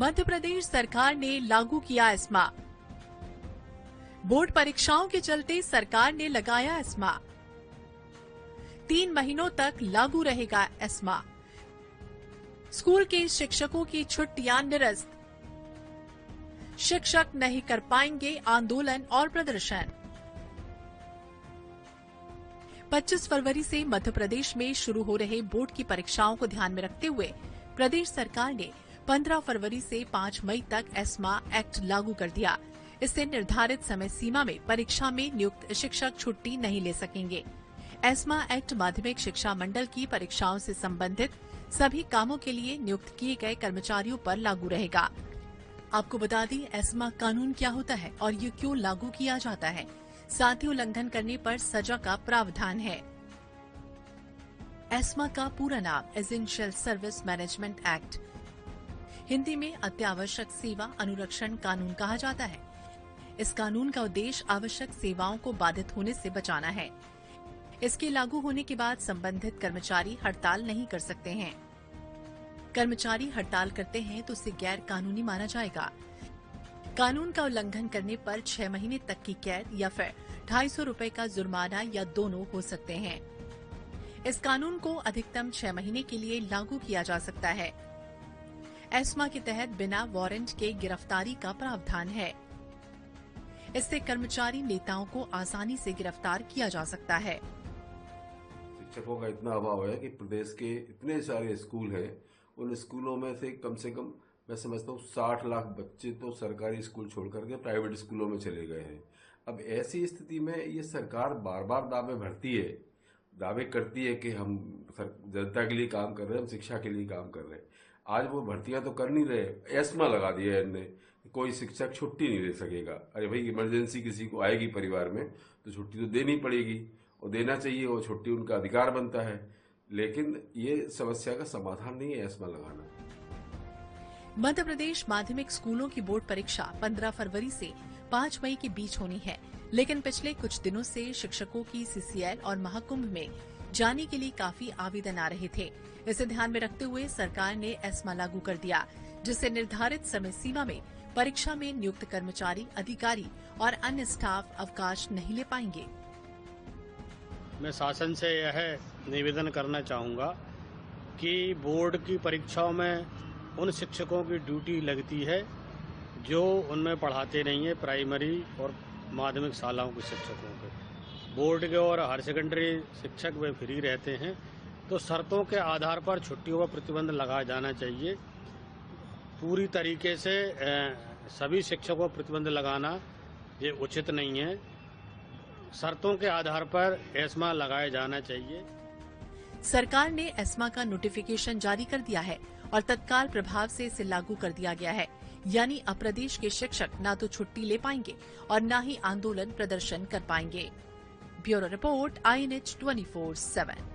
मध्य प्रदेश सरकार ने लागू किया एस्मा। बोर्ड परीक्षाओं के चलते सरकार ने लगाया एस्मा। 3 महीनों तक लागू रहेगा एस्मा। स्कूल के शिक्षकों की छुट्टियां निरस्त। शिक्षक नहीं कर पाएंगे आंदोलन और प्रदर्शन। 25 फरवरी से मध्य प्रदेश में शुरू हो रहे बोर्ड की परीक्षाओं को ध्यान में रखते हुए प्रदेश सरकार ने 15 फरवरी से 5 मई तक एस्मा एक्ट लागू कर दिया। इससे निर्धारित समय सीमा में परीक्षा में नियुक्त शिक्षक छुट्टी नहीं ले सकेंगे। एस्मा एक्ट माध्यमिक शिक्षा मंडल की परीक्षाओं से संबंधित सभी कामों के लिए नियुक्त किए गए कर्मचारियों पर लागू रहेगा। आपको बता दें एस्मा कानून क्या होता है और ये क्यों लागू किया जाता है। साथ ही उल्लंघन करने पर सजा का प्रावधान है। एस्मा का पूरा नाम essential service management act, Hindi में अत्यावश्यक सेवा अनुरक्षण कानून कहा जाता है। इस कानून का उद्देश्य आवश्यक सेवाओं को बाधित होने से बचाना है। इसके लागू होने के बाद संबंधित कर्मचारी हड़ताल नहीं कर सकते हैं। कर्मचारी हड़ताल करते हैं तो उसे गैर कानूनी माना जाएगा। कानून का उल्लंघन करने पर 6 महीने तक की कैद या फिर 250 रुपए का जुर्माना या दोनों हो सकते हैं। इस कानून को अधिकतम 6 महीने के लिए लागू किया जा सकता है। एस्मा के तहत बिना वारंट के गिरफ्तारी का प्रावधान है। इससे कर्मचारी नेताओं को आसानी से गिरफ्तार किया जा सकता है। शिक्षकों का इतना अभाव है कि प्रदेश के इतने सारे स्कूल हैं, उन स्कूलों में से कम मैं समझता हूँ 60 लाख बच्चे तो सरकारी स्कूल छोड़ करके प्राइवेट स्कूलों में चले गए हैं। अब ऐसी स्थिति में ये सरकार बार बार दावे करती है कि हम जनता के लिए काम कर रहे हैं, हम शिक्षा के लिए काम कर रहे हैं। आज वो भर्तियां तो कर नहीं रहे, एस्मा लगा दिया है इनने, कोई शिक्षक छुट्टी नहीं ले सकेगा। अरे भाई इमरजेंसी किसी को आएगी परिवार में तो छुट्टी तो देनी पड़ेगी और देना चाहिए, वो छुट्टी उनका अधिकार बनता है। लेकिन ये समस्या का समाधान नहीं है एस्मा लगाना। मध्य प्रदेश माध्यमिक स्कूलों की बोर्ड परीक्षा 15 फरवरी से 5 मई के बीच होनी है, लेकिन पिछले कुछ दिनों से शिक्षकों की सीसीएल और महाकुंभ में जाने के लिए काफी आवेदन आ रहे थे। इसे ध्यान में रखते हुए सरकार ने एस्मा लागू कर दिया, जिससे निर्धारित समय सीमा में परीक्षा में नियुक्त कर्मचारी, अधिकारी और अन्य स्टाफ अवकाश नहीं ले पाएंगे। मैं शासन से यह निवेदन करना चाहूँगा कि बोर्ड की परीक्षाओं में उन शिक्षकों की ड्यूटी लगती है जो उनमें पढ़ाते नहीं है, प्राइमरी और माध्यमिक शालाओं के शिक्षकों के। बोर्ड के और हायर सेकेंडरी शिक्षक वे फ्री रहते हैं, तो शर्तों के आधार पर छुट्टियों पर प्रतिबंध लगाया जाना चाहिए। पूरी तरीके से सभी शिक्षकों पर प्रतिबंध लगाना ये उचित नहीं है। शर्तों के आधार पर एस्मा लगाया जाना चाहिए। सरकार ने एस्मा का नोटिफिकेशन जारी कर दिया है और तत्काल प्रभाव से इसे लागू कर दिया गया है। यानी अब प्रदेश के शिक्षक न तो छुट्टी ले पाएंगे और न ही आंदोलन प्रदर्शन कर पाएंगे। Bureau report INH 24/7।